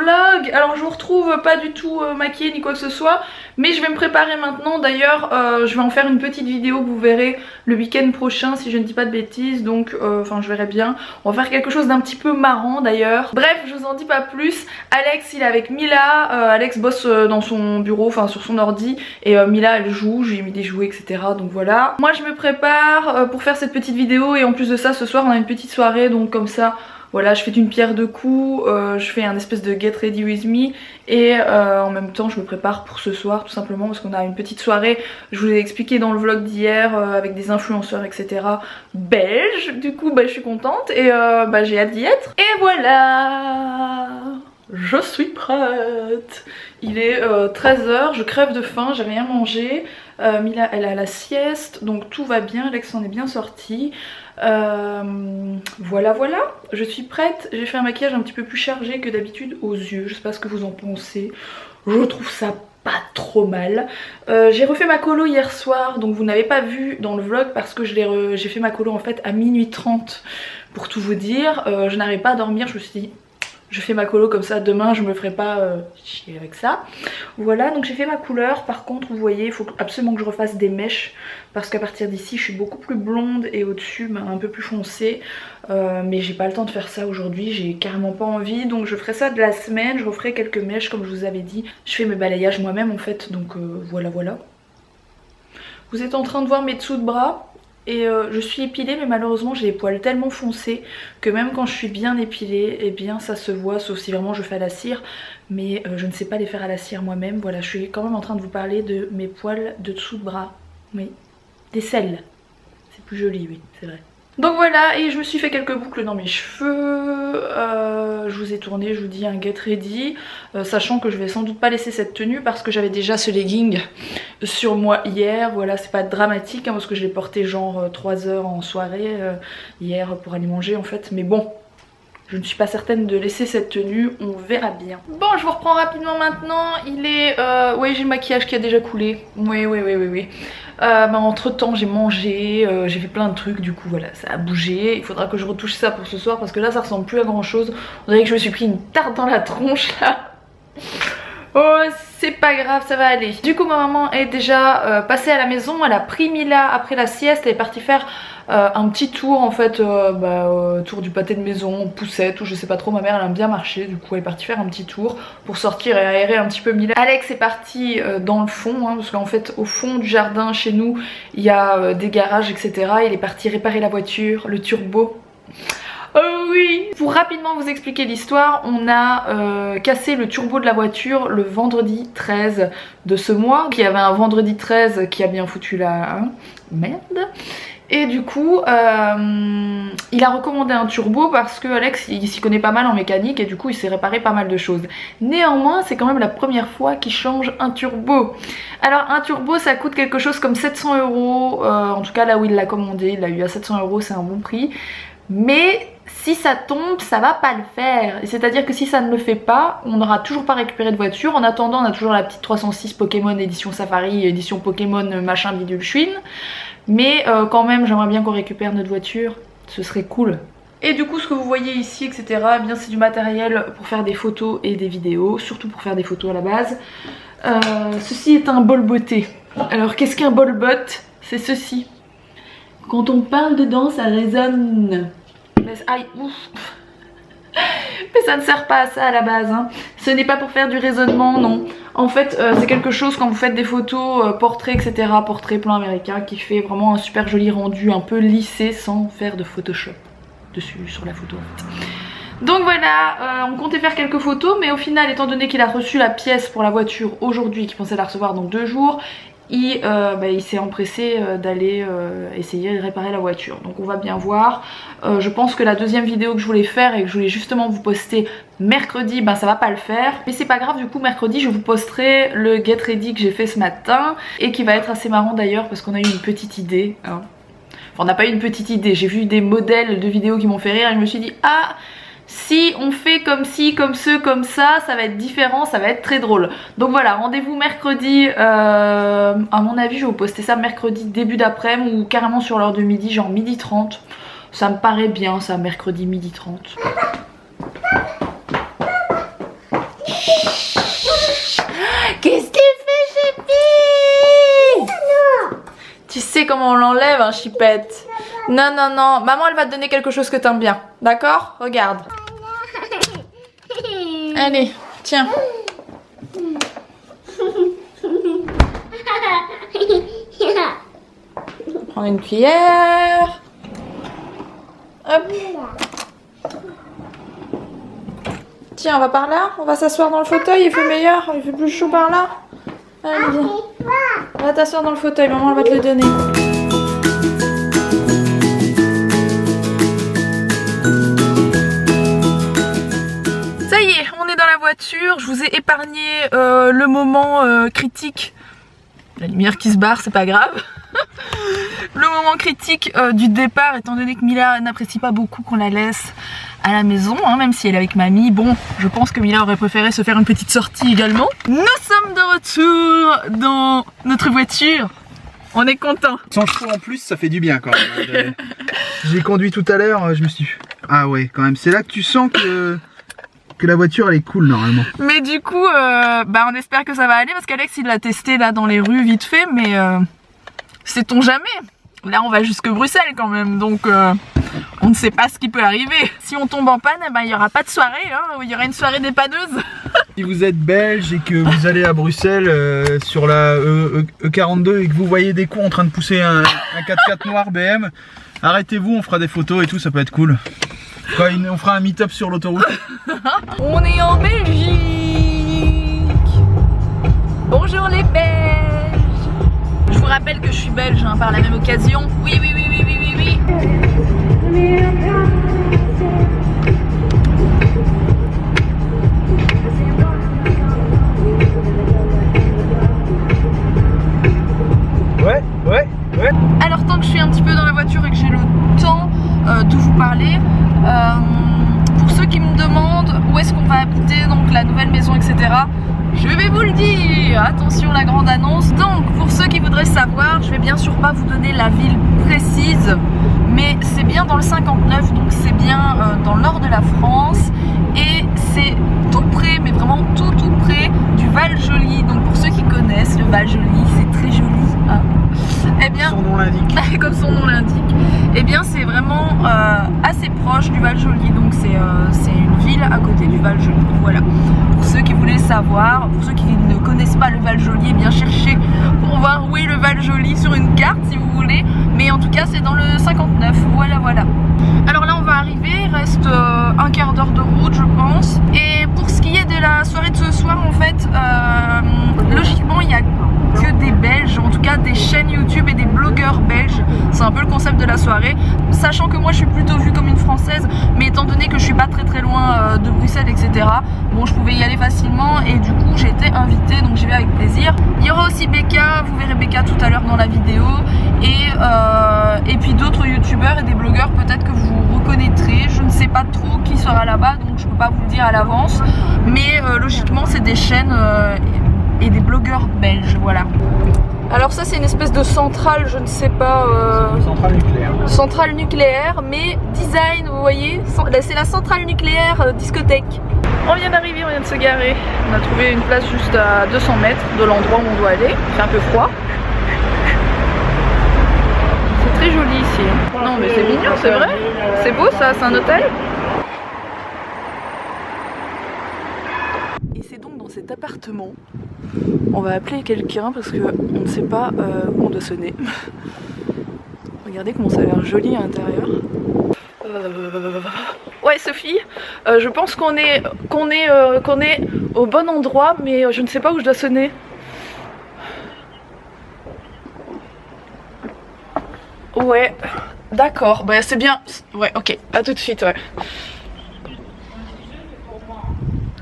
vlog. Alors je vous retrouve pas du tout maquillée ni quoi que ce soit, mais je vais me préparer maintenant. D'ailleurs je vais en faire une petite vidéo que vous verrez le week-end prochain si je ne dis pas de bêtises. Donc enfin je verrai bien. On va faire quelque chose d'un petit peu marrant d'ailleurs. Bref, je vous en dis pas plus. Alex il est avec Mila. Alex bosse dans son bureau, enfin sur son ordi, et Mila elle joue, je lui ai mis des jouets etc. Donc voilà. Moi je me prépare pour faire cette petite vidéo, et en plus de ça ce soir on a une petite soirée, donc comme ça voilà, je fais une pierre deux coups, je fais un espèce de get ready with me, et en même temps je me prépare pour ce soir tout simplement parce qu'on a une petite soirée, je vous l'ai expliqué dans le vlog d'hier, avec des influenceurs etc. belges. Du coup bah, je suis contente et j'ai hâte d'y être. Et voilà, je suis prête. Il est 13h, je crève de faim, j'ai rien mangé. Mila elle a la sieste, donc tout va bien, Alex en est bien sorti. Voilà, je suis prête. J'ai fait un maquillage un petit peu plus chargé que d'habitude aux yeux, je sais pas ce que vous en pensez. Je trouve ça pas trop mal. J'ai refait ma colo hier soir, donc vous n'avez pas vu dans le vlog parce que j'ai fait ma colo en fait à minuit 30 pour tout vous dire. Je n'arrivais pas à dormir, je me suis dit je fais ma colo comme ça, demain je me ferai pas chier avec ça. Voilà, donc j'ai fait ma couleur. Par contre vous voyez, il faut absolument que je refasse des mèches parce qu'à partir d'ici je suis beaucoup plus blonde et au-dessus un peu plus foncée. Mais j'ai pas le temps de faire ça aujourd'hui, j'ai carrément pas envie. Donc je ferai ça de la semaine, je referai quelques mèches comme je vous avais dit. Je fais mes balayages moi-même en fait, donc voilà. Vous êtes en train de voir mes dessous de bras. Et je suis épilée, mais malheureusement j'ai les poils tellement foncés que même quand je suis bien épilée, eh bien ça se voit, sauf si vraiment je fais à la cire. Mais je ne sais pas les faire à la cire moi-même. Voilà, je suis quand même en train de vous parler de mes poils de dessous de bras. Oui, des selles. C'est plus joli, oui, c'est vrai. Donc voilà, et je me suis fait quelques boucles dans mes cheveux, je vous ai tourné, je vous dis un get ready, sachant que je vais sans doute pas laisser cette tenue parce que j'avais déjà ce legging sur moi hier. Voilà, c'est pas dramatique hein, parce que je l'ai porté genre 3 heures en soirée hier pour aller manger en fait, mais bon, je ne suis pas certaine de laisser cette tenue, on verra bien. Bon, je vous reprends rapidement maintenant, il est... oui, j'ai le maquillage qui a déjà coulé, oui. Entre temps j'ai mangé, j'ai fait plein de trucs, du coup voilà, ça a bougé. Il faudra que je retouche ça pour ce soir parce que là ça ressemble plus à grand chose. On dirait que je me suis pris une tarte dans la tronche là. Oh, c'est pas grave, ça va aller. Du coup ma maman est déjà passée à la maison, elle a pris Mila après la sieste, elle est partie faire un petit tour en fait, tour du pâté de maison, poussette ou je sais pas trop. Ma mère elle aime bien marcher, du coup elle est partie faire un petit tour pour sortir et aérer un petit peu Mila. Alex est parti dans le fond hein, parce qu'en fait au fond du jardin chez nous il y a des garages etc. Il est parti réparer la voiture, le turbo. Oh oui! Pour rapidement vous expliquer l'histoire, on a cassé le turbo de la voiture le vendredi 13 de ce mois. Il y avait un vendredi 13 qui a bien foutu la merde. Et du coup, il a recommandé un turbo parce que Alex il s'y connaît pas mal en mécanique et du coup il s'est réparé pas mal de choses. Néanmoins, c'est quand même la première fois qu'il change un turbo. Alors un turbo ça coûte quelque chose comme 700 €, en tout cas là où il l'a commandé, il l'a eu à 700 €, c'est un bon prix. Mais si ça tombe, ça va pas le faire. C'est à dire que si ça ne le fait pas, on n'aura toujours pas récupéré de voiture. En attendant, on a toujours la petite 306 Pokémon édition Safari, édition Pokémon machin bidule chouine. Mais quand même, j'aimerais bien qu'on récupère notre voiture, ce serait cool. Et du coup, ce que vous voyez ici, etc., eh bien c'est du matériel pour faire des photos et des vidéos, surtout pour faire des photos à la base. Ceci est un bol beauté. Alors qu'est-ce qu'un bol bot? C'est ceci. Quand on parle dedans, ça résonne. Aïe, ouf. Mais ça ne sert pas à ça à la base hein. Ce n'est pas pour faire du raisonnement, non. En fait c'est quelque chose quand vous faites des photos portraits etc, portrait plan américain, qui fait vraiment un super joli rendu un peu lissé sans faire de Photoshop dessus sur la photo en fait. Donc voilà, on comptait faire quelques photos, mais au final étant donné qu'il a reçu la pièce pour la voiture aujourd'hui, qu'il pensait la recevoir dans 2 jours, il s'est empressé d'aller essayer de réparer la voiture. Donc on va bien voir. Je pense que la deuxième vidéo que je voulais faire et que je voulais justement vous poster mercredi, ça va pas le faire. Mais c'est pas grave, du coup mercredi je vous posterai le get ready que j'ai fait ce matin et qui va être assez marrant d'ailleurs parce qu'on a eu une petite idée hein. Enfin on n'a pas eu une petite idée, j'ai vu des modèles de vidéos qui m'ont fait rire et je me suis dit ah, si on fait comme ci, comme ce, comme ça va être différent, ça va être très drôle. Donc voilà, rendez-vous mercredi, à mon avis je vais vous poster ça mercredi début d'après-midi ou carrément sur l'heure de midi, genre 12h30. Ça me paraît bien ça, mercredi 12h30. Qu'est-ce qu'il fait, Chépi? Tu sais comment on l'enlève, un chipette? Non, non, non. Maman, elle va te donner quelque chose que t'aimes bien. D'accord? Regarde. Allez, tiens. Prends une cuillère. Hop. Tiens, on va par là. On va s'asseoir dans le fauteuil. Il fait meilleur. Il fait plus chaud par là. Allez, viens. On va t'asseoir dans le fauteuil. Maman, elle va te le donner. Ça y est, on est dans la voiture. Je vous ai épargné le moment critique. La lumière qui se barre, c'est pas grave. Le moment critique du départ, étant donné que Mila n'apprécie pas beaucoup qu'on la laisse à la maison, hein, même si elle est avec mamie. Bon, je pense que Mila aurait préféré se faire une petite sortie également. Nous sommes de retour dans notre voiture. On est content. 100 chevaux en plus, ça fait du bien quand même. J'ai conduit tout à l'heure, je me suis dit, ah ouais, quand même, c'est là que tu sens que la voiture elle est cool normalement. Mais du coup, on espère que ça va aller parce qu'Alex il l'a testé là dans les rues vite fait, mais sait-on jamais. Là on va jusque Bruxelles quand même, donc on ne sait pas ce qui peut arriver. Si on tombe en panne, il n'y aura pas de soirée, hein, il y aura une soirée dépanneuse. Si vous êtes belge et que vous allez à Bruxelles sur la E42 et que vous voyez des cons en train de pousser un 4x4 noir BM, arrêtez-vous, on fera des photos et tout, ça peut être cool. On fera un meet-up sur l'autoroute. On est en Belgique. Bonjour les Belges. Je vous rappelle que je suis belge hein, par la même occasion. Oui, oui, oui, oui, oui, oui, oui. Ouais, ouais, ouais. Alors tant que je suis un petit peu dans la voiture et que j'ai le temps de vous parler, pour ceux qui me demandent où est-ce qu'on va habiter, donc la nouvelle maison, etc. Je vais vous le dire, attention la grande annonce. Donc pour ceux qui voudraient savoir, je vais bien sûr pas vous donner la ville précise, mais c'est bien dans le 59, donc c'est bien dans le nord de la France et c'est tout près, mais vraiment tout près du Val-Joli. Donc pour ceux qui connaissent le Val-Joli, c'est très joli. Hein. Eh bien, son nom l'indique. Comme son nom l'indique, eh bien c'est vraiment assez proche du Val-Joli, donc c'est une ville à côté du Val-Joli. Voilà. Pour ceux qui voulaient savoir, pour ceux qui ne connaissent pas le Val-Joli, eh bien cherchez pour voir où est le Val-Joli sur une carte si vous voulez. Mais en tout cas c'est dans le 59, voilà. Alors là on va arriver, il reste un quart d'heure de route je pense. Et pour ce qui est de la soirée de ce soir en fait, logiquement il n'y a que des Belges, en tout cas des chaînes YouTube et des blogueurs belges. C'est un peu le concept de la soirée. Sachant que moi je suis plutôt vue comme une française, mais étant donné que je suis pas très loin de Bruxelles, etc. Bon, je pouvais y aller facilement et du coup j'ai été invitée, donc j'y vais avec plaisir. Il y aura aussi Becca, vous verrez Becca tout à l'heure dans la vidéo, et puis d'autres youtubeurs et des blogueurs peut-être que vous reconnaîtrez. Je ne sais pas trop qui sera là-bas, donc je peux pas vous le dire à l'avance, mais logiquement c'est des chaînes et des blogueurs belges, voilà. Alors ça c'est une espèce de centrale, je ne sais pas... Centrale nucléaire. Centrale nucléaire, mais design, vous voyez, c'est la centrale nucléaire discothèque. On vient d'arriver, on vient de se garer. On a trouvé une place juste à 200 mètres de l'endroit où on doit aller. Il fait un peu froid. C'est très joli ici. Non mais c'est mignon, c'est vrai. C'est beau ça, c'est un hôtel. Et c'est donc dans cet appartement. On va appeler quelqu'un parce qu'on ne sait pas où on doit sonner. Regardez comment ça a l'air joli à l'intérieur. Ouais Sophie, je pense qu'on est au bon endroit, mais je ne sais pas où je dois sonner. Ouais, d'accord, bah c'est bien. Ouais, ok, à tout de suite, ouais.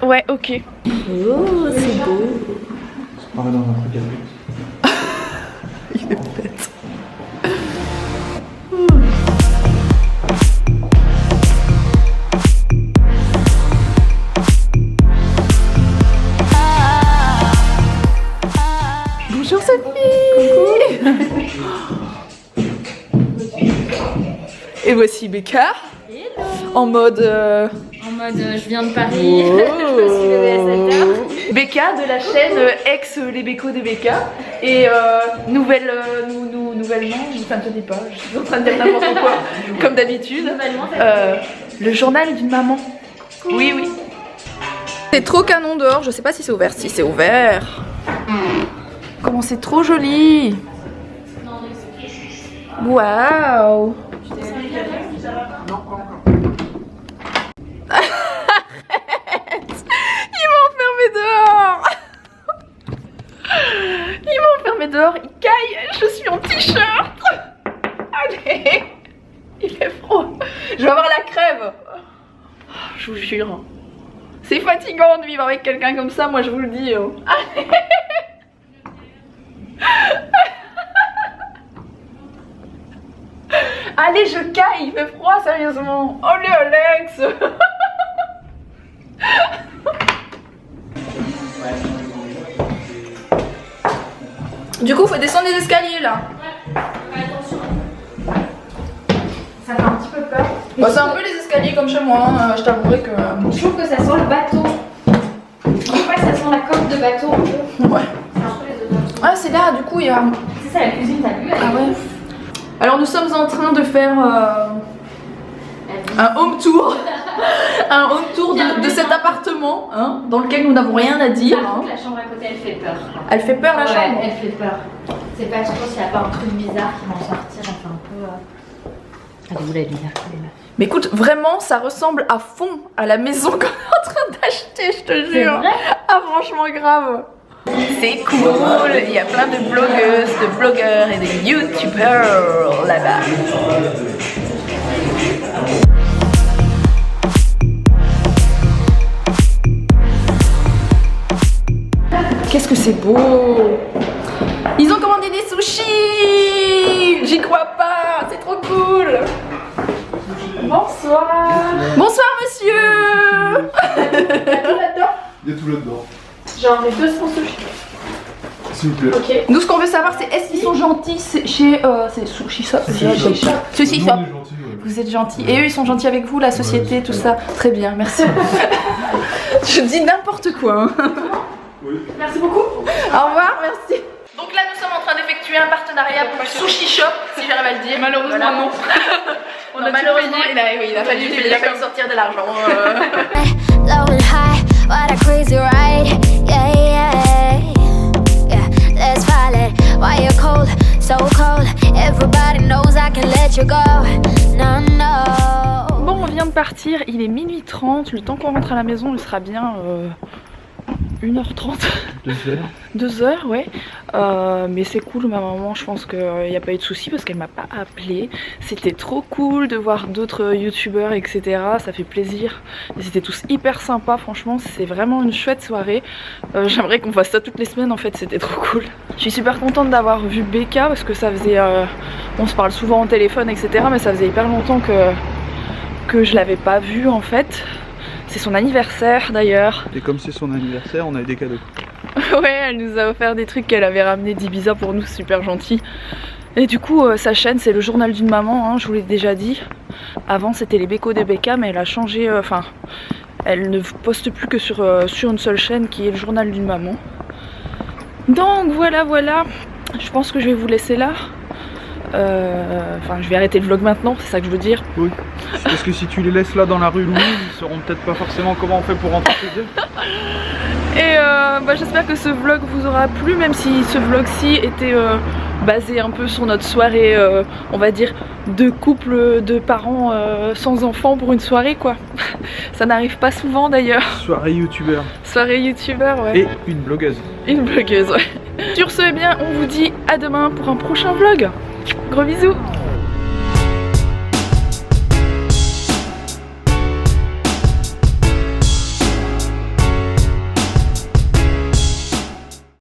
Ouais, ok. Oh, c'est beau. On va dans un truc à but. Il est bête. Bonjour Sophie. Et voici Becca. En mode mode je viens de Paris, je me suis levée à 7h. Becca de la chaîne ex les Bécos de Becca. Et nouvellement, ça ne te dit pas, je suis en train de dire n'importe quoi, comme d'habitude. Le journal d'une maman. Oui, oui. C'est trop canon dehors, je sais pas si c'est ouvert. Si c'est ouvert. Comment c'est trop joli. Waouh. Arrête. Il m'a enfermé dehors. Il m'a enfermé dehors, il caille, je suis en t-shirt. Allez. Il fait froid. Je vais avoir la crève. Je vous jure. C'est fatigant de vivre avec quelqu'un comme ça, moi je vous le dis. Allez. Allez, je caille, il fait froid, sérieusement. Allez, Alex. Du coup, faut descendre les escaliers là. Ouais, attention. Ça fait un petit peu peur. Bah, c'est un peu les escaliers comme chez moi, hein. Je t'avouerai que... Je trouve que ça sent le bateau. Je trouve pas que ça sent la coque de bateau un peu. Ouais. C'est un peu les odeurs. Ah, c'est là, du coup, il y a... C'est ça la cuisine, t'as vu? Ah ouais. Alors, nous sommes en train de faire un home tour. Un home tour de cet appartement, hein, dans lequel nous n'avons rien à dire. Par Hein. contre, la chambre à côté, elle fait peur. Elle fait peur, la Ouais, chambre. elle fait peur. C'est pas trop s'il n'y a pas un truc bizarre qui va en sortir, enfin un peu... Elle est où la lumière qui est là? Mais écoute, vraiment, ça ressemble à fond à la maison qu'on est en train d'acheter, je te jure. vrai? Ah, franchement, grave. C'est cool. Il y a plein de blogueuses, de blogueurs et de youtubeurs là-bas. Qu'est-ce que c'est beau. Ils ont commandé des sushis. J'y crois pas, c'est trop cool. Bonsoir. Bonsoir monsieur. Il y a tout là-dedans. Genre les 200 sushis. S'il vous plaît. Ok. Nous, ce qu'on veut savoir, c'est est-ce qu'ils sont gentils chez c'est Sushi Shop. Sushi Shop. Vous êtes gentils. Et eux, ils sont gentils avec vous, la société, tout ça. Très bien, merci. Je dis n'importe quoi. Hein. Oui. Merci beaucoup. Au revoir, merci. Donc là, nous sommes en train d'effectuer un partenariat pour Sushi Shop, si j'arrive à le dire. Malheureusement, non. Non, malheureusement, il a fallu sortir de l'argent. Low and high, what a crazy ride. Yeah, yeah, yeah. Let's file it. Why you're cold, so cold. Everybody knows I can let you go. No, no. Bon, on vient de partir. Il est minuit 30. Le temps qu'on rentre à la maison, il sera bien 1h30. 2h, ouais. Mais c'est cool, ma maman, je pense qu'il n'y a pas eu de soucis parce qu'elle m'a pas appelé. C'était trop cool de voir d'autres youtubeurs, etc. Ça fait plaisir. Ils étaient tous hyper sympas, franchement, c'est vraiment une chouette soirée. J'aimerais qu'on fasse ça toutes les semaines, en fait, c'était trop cool. Je suis super contente d'avoir vu Becca parce que ça faisait... on se parle souvent au téléphone, etc. Mais ça faisait hyper longtemps que je l'avais pas vue, en fait. C'est son anniversaire d'ailleurs. Et comme c'est son anniversaire, on a eu des cadeaux. Ouais, elle nous a offert des trucs qu'elle avait ramenés d'Ibiza pour nous, super gentil. Et du coup, sa chaîne, c'est le journal d'une maman, hein, je vous l'ai déjà dit. Avant, c'était les Bécos de Becca, mais elle a changé, enfin, elle ne poste plus que sur une seule chaîne qui est le journal d'une maman. Donc voilà, voilà. Je pense que je vais vous laisser là. Enfin, je vais arrêter le vlog maintenant, c'est ça que je veux dire. Oui. Parce que si tu les laisses là dans la rue Louise, ils sauront peut-être pas forcément comment on fait pour rentrer chez eux. Et j'espère que ce vlog vous aura plu, même si ce vlog-ci était basé un peu sur notre soirée, on va dire, de couple de parents sans enfants pour une soirée, quoi. Ça n'arrive pas souvent d'ailleurs. Soirée youtubeur. Soirée youtubeur, ouais. Et une blogueuse. Une blogueuse, ouais. Sur ce, eh bien, on vous dit à demain pour un prochain vlog. Gros bisous.